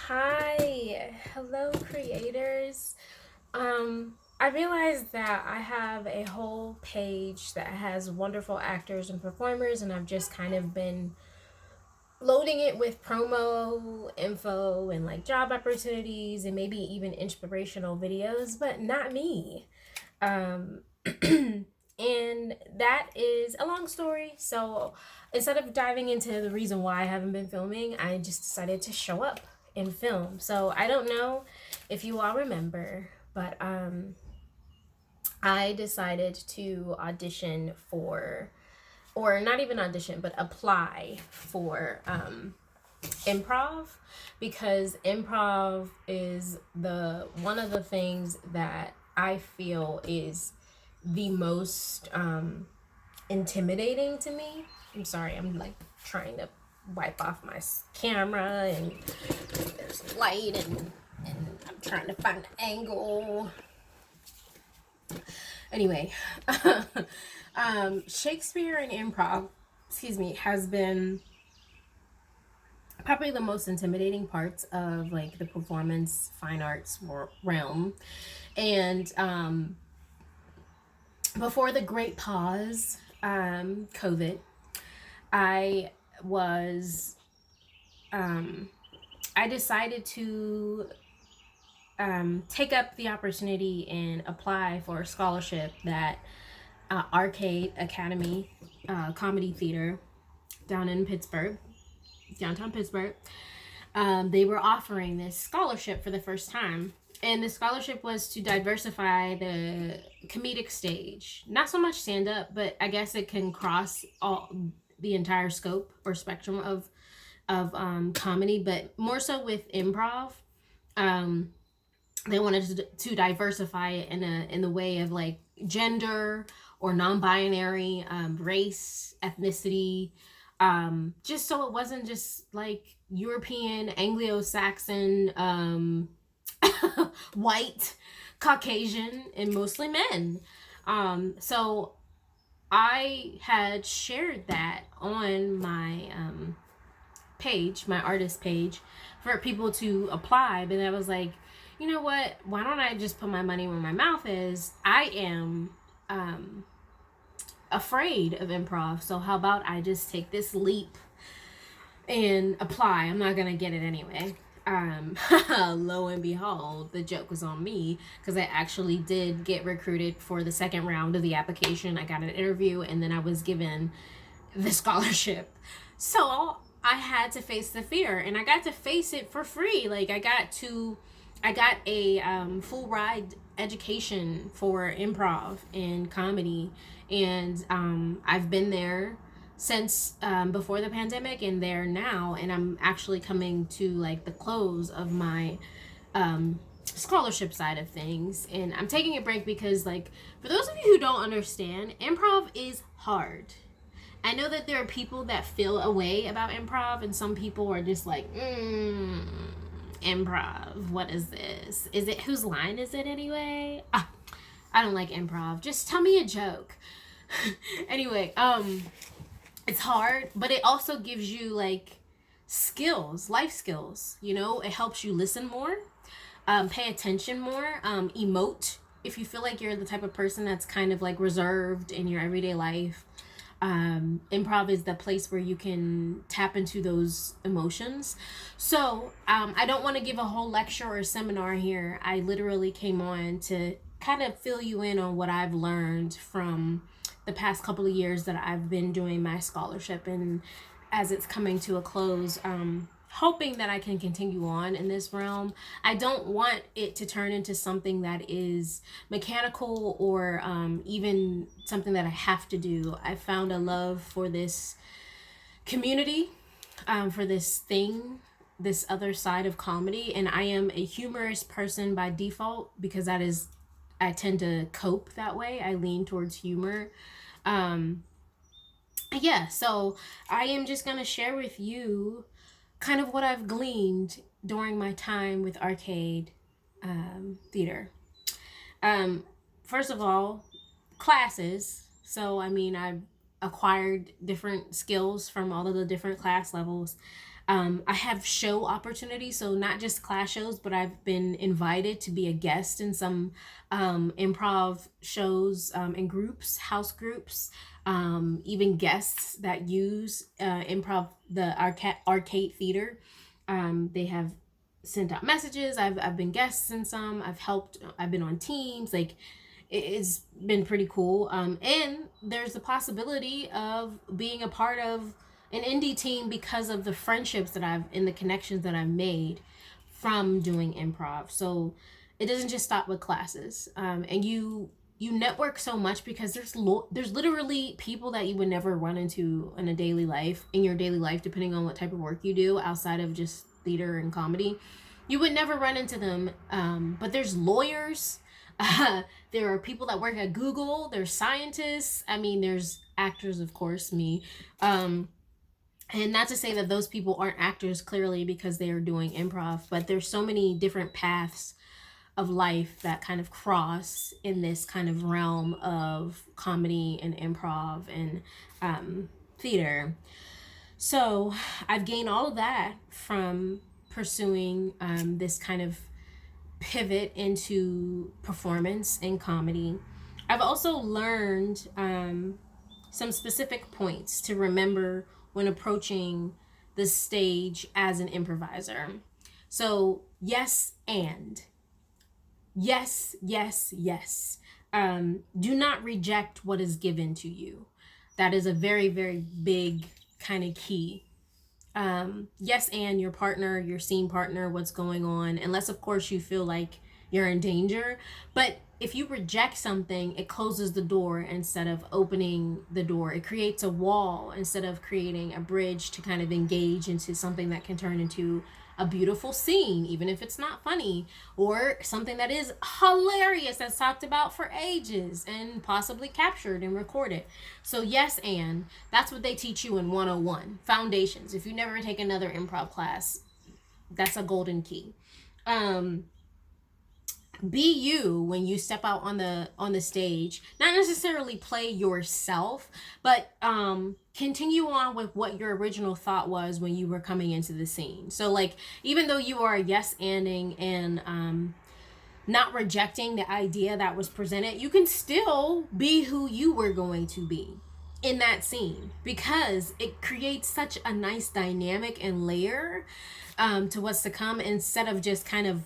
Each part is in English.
Hi, hello creators. I realized that I have a whole page that has wonderful actors and performers, and I've just kind of been loading it with promo info and like job opportunities and maybe even inspirational videos, but not me. Um, and that is a long story. So instead of diving into the reason why I haven't been filming, I just decided to show up and film. So I don't know if you all remember, but I decided to audition for, or not even audition, but apply for improv, because improv is the one of the things that I feel is the most intimidating to me. I'm sorry, I'm like trying to wipe off my camera and there's light and I'm trying to find the angle. Anyway, Shakespeare and improv, has been probably the most intimidating parts of like the performance fine arts realm. And before the great pause, COVID, I was I decided to take up the opportunity and apply for a scholarship that Arcade Academy Comedy Theater down in Pittsburgh, downtown Pittsburgh. They were offering this scholarship for the first time. And the scholarship was to diversify the comedic stage. Not so much stand up, but I guess it can cross all the entire scope or spectrum of comedy, but more so with improv. Um, they wanted to diversify it in the way of like gender or non-binary, race, ethnicity, just so it wasn't just like European, Anglo-Saxon, white, Caucasian, and mostly men. So I had shared that on my page, my artist page, for people to apply. But I was like, you know what? Why don't I just put my money where my mouth is? I am afraid of improv. So how about I just take this leap and apply? I'm not gonna get it anyway. Lo and behold, the joke was on me because I actually did get recruited for the second round of the application. I got an interview and then I was given the scholarship. So I had to face the fear, and I got to face it for free. Like I got a full ride education for improv and comedy, and I've been there since before the pandemic and there now, and I'm actually coming to like the close of my scholarship side of things, and I'm taking a break because, like, for those of you who don't understand, improv is hard. I know that there are people that feel a way about improv, and some people are just like, improv, what is this? Is it, whose line is it anyway? I don't like improv. Just tell me a joke. Anyway, it's hard, but it also gives you like skills, life skills. You know, it helps you listen more, pay attention more, emote. If you feel like you're the type of person that's kind of like reserved in your everyday life, improv is the place where you can tap into those emotions. So I don't want to give a whole lecture or seminar here. I literally came on to kind of fill you in on what I've learned from the past couple of years that I've been doing my scholarship, and as it's coming to a close, hoping that I can continue on in this realm. I don't want it to turn into something that is mechanical or even something that I have to do. I found a love for this community, for this thing, this other side of comedy, and I am a humorous person by default because that is, I tend to cope that way. I lean towards humor. Yeah, so I am just gonna share with you kind of what I've gleaned during my time with Arcade Theater. Um, First of all, classes. So I mean, acquired different skills from all of the different class levels. I have show opportunities, so not just class shows, but I've been invited to be a guest in some improv shows and groups, house groups, even guests that use improv, the arcade theater. They have sent out messages. I've been guests in some. I've been on teams. Like, it's been pretty cool. And there's the possibility of being a part of an indie team because of the friendships that I've and the connections that I've made from doing improv. So it doesn't just stop with classes. And you network so much because there's literally people that you would never run into in your daily life, depending on what type of work you do outside of just theater and comedy. You would never run into them. But there's lawyers. There are people that work at Google. There's scientists. I mean, there's actors, of course, me. And not to say that those people aren't actors, clearly, because they are doing improv, but there's so many different paths of life that kind of cross in this kind of realm of comedy and improv and theater. So I've gained all of that from pursuing this kind of pivot into performance and comedy. I've also learned some specific points to remember when approaching the stage as an improviser. So, yes, and. Yes, yes, yes. Do not reject what is given to you. That is a very, very big kind of key. Yes, and your partner, your scene partner, what's going on, unless, of course, you feel like you're in danger. But if you reject something, it closes the door instead of opening the door. It creates a wall instead of creating a bridge to kind of engage into something that can turn into a beautiful scene, even if it's not funny, or something that is hilarious that's talked about for ages and possibly captured and recorded. So yes, and that's what they teach you in 101 foundations. If you never take another improv class, that's a golden key. Be you when you step out on the stage. Not necessarily play yourself, but continue on with what your original thought was when you were coming into the scene. So like, even though you are yes anding and not rejecting the idea that was presented, you can still be who you were going to be in that scene, because it creates such a nice dynamic and layer to what's to come, instead of just kind of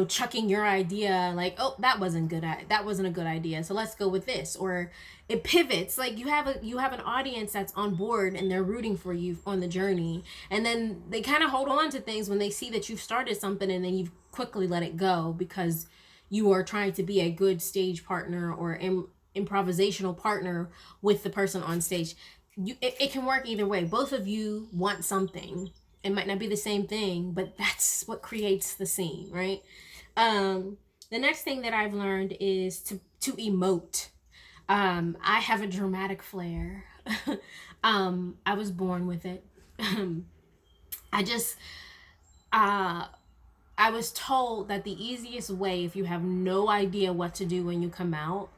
chucking your idea like, oh, that wasn't a good idea, so let's go with this. Or it pivots, like you have an audience that's on board and they're rooting for you on the journey, and then they kind of hold on to things when they see that you've started something and then you've quickly let it go because you are trying to be a good stage partner or improvisational partner with the person on stage. It can work either way. Both of you want something. It might not be the same thing, but that's what creates the scene, right? The next thing that I've learned is to emote. I have a dramatic flair. I was born with it. I was told that the easiest way, if you have no idea what to do when you come out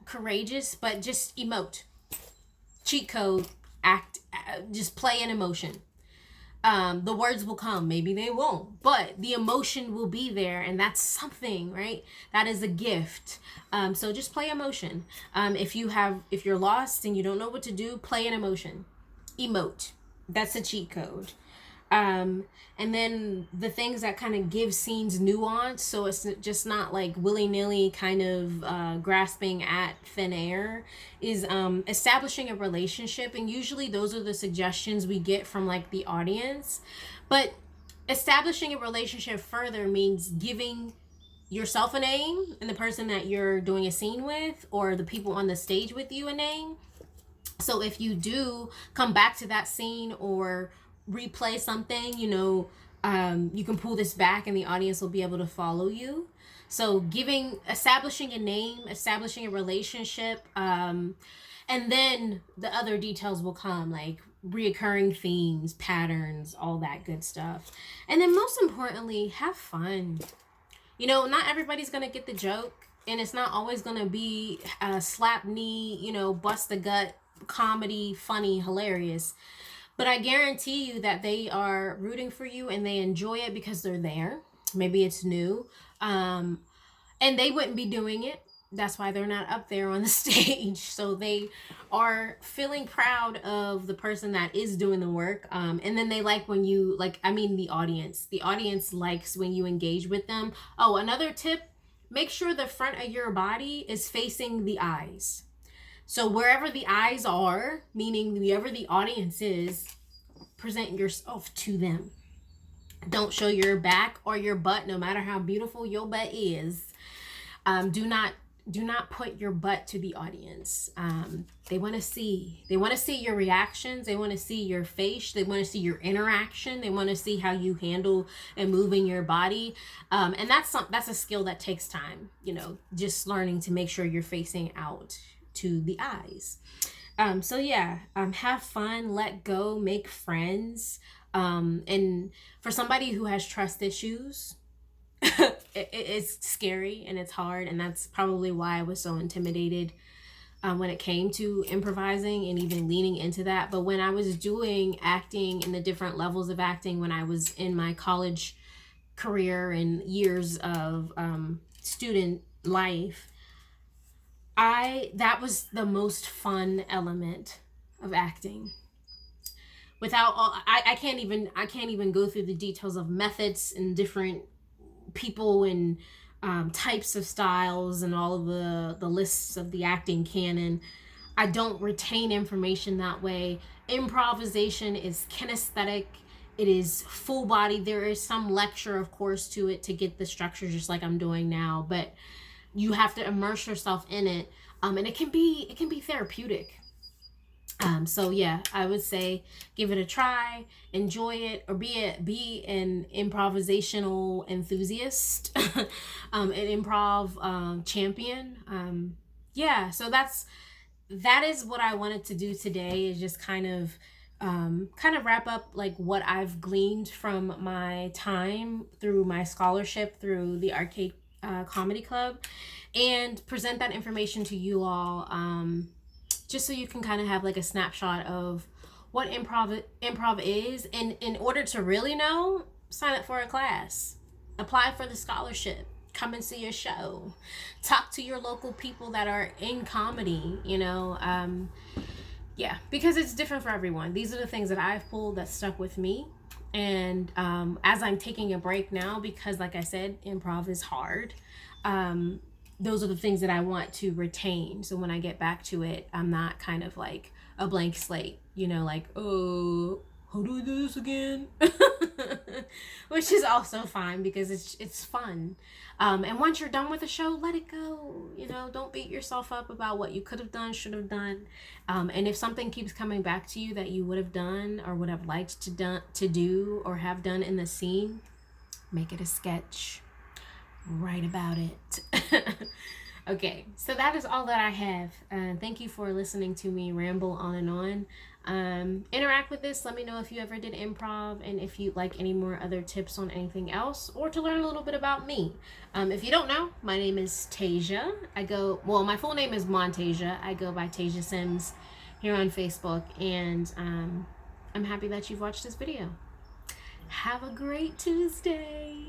courageous, but just emote. Cheat code, act, just play an emotion. The words will come, maybe they won't, but the emotion will be there, and that's something, right? That is a gift. So just play emotion. If you're lost and you don't know what to do, play an emotion. Emote. That's a cheat code. And then the things that kind of give scenes nuance, so it's just not like willy-nilly kind of grasping at thin air, is establishing a relationship. And usually those are the suggestions we get from like the audience. But establishing a relationship further means giving yourself a name, and the person that you're doing a scene with or the people on the stage with you a name. So if you do come back to that scene or replay something, you can pull this back and the audience will be able to follow you. So establishing a name, establishing a relationship, and then the other details will come, like reoccurring themes, patterns, all that good stuff. And then most importantly, have fun. Not everybody's gonna get the joke, and it's not always gonna be a slap knee, bust the gut comedy, funny, hilarious. But I guarantee you that they are rooting for you and they enjoy it because they're there. Maybe it's new. Um, and they wouldn't be doing it. That's why they're not up there on the stage. So they are feeling proud of the person that is doing the work. And then they like when you, like, I mean, the audience likes when you engage with them. Oh, another tip, make sure the front of your body is facing the eyes. So wherever the eyes are, meaning wherever the audience is, present yourself to them. Don't show your back or your butt, no matter how beautiful your butt is. Do not put your butt to the audience. They want to see your reactions. They want to see your face. They want to see your interaction. They want to see how you handle and moving your body. And that's a skill that takes time, just learning to make sure you're facing out to the eyes. So yeah, have fun, let go, make friends. And for somebody who has trust issues, it's scary and it's hard, and that's probably why I was so intimidated when it came to improvising and even leaning into that. But when I was doing acting in the different levels of acting, when I was in my college career and years of student life, that was the most fun element of acting. Without all, I can't even go through the details of methods and different people and types of styles and all of the lists of the acting canon. I don't retain information that way. Improvisation is kinesthetic. It is full body. There is some lecture, of course, to it to get the structure, just like I'm doing now. But you have to immerse yourself in it, and it can be therapeutic. So yeah, I would say give it a try, enjoy it, or be an improvisational enthusiast, an improv champion. Yeah, so that is what I wanted to do today, is just kind of wrap up like what I've gleaned from my time through my scholarship through the Arcade Comedy Club, and present that information to you all. Just so you can kind of have like a snapshot of what improv is. And in order to really know, sign up for a class, apply for the scholarship, come and see a show, talk to your local people that are in comedy, yeah, because it's different for everyone. These are the things that I've pulled that stuck with me. And as I'm taking a break now, because like I said, improv is hard, those are the things that I want to retain. So when I get back to it, I'm not kind of like a blank slate, like, oh, how do I do this again? Which is also fine because it's fun. And once you're done with the show, let it go. Don't beat yourself up about what you could have done, should have done. And if something keeps coming back to you that you would have done or would have liked to do or have done in the scene, make it a sketch. Write about it. Okay, so that is all that I have. Thank you for listening to me ramble on and on. Interact with this. Let me know if you ever did improv and if you'd like any more other tips on anything else, or to learn a little bit about me. If you don't know, my name is Tasia. My full name is Montasia. I go by Tasia Sims here on Facebook, and I'm happy that you've watched this video. Have a great Tuesday.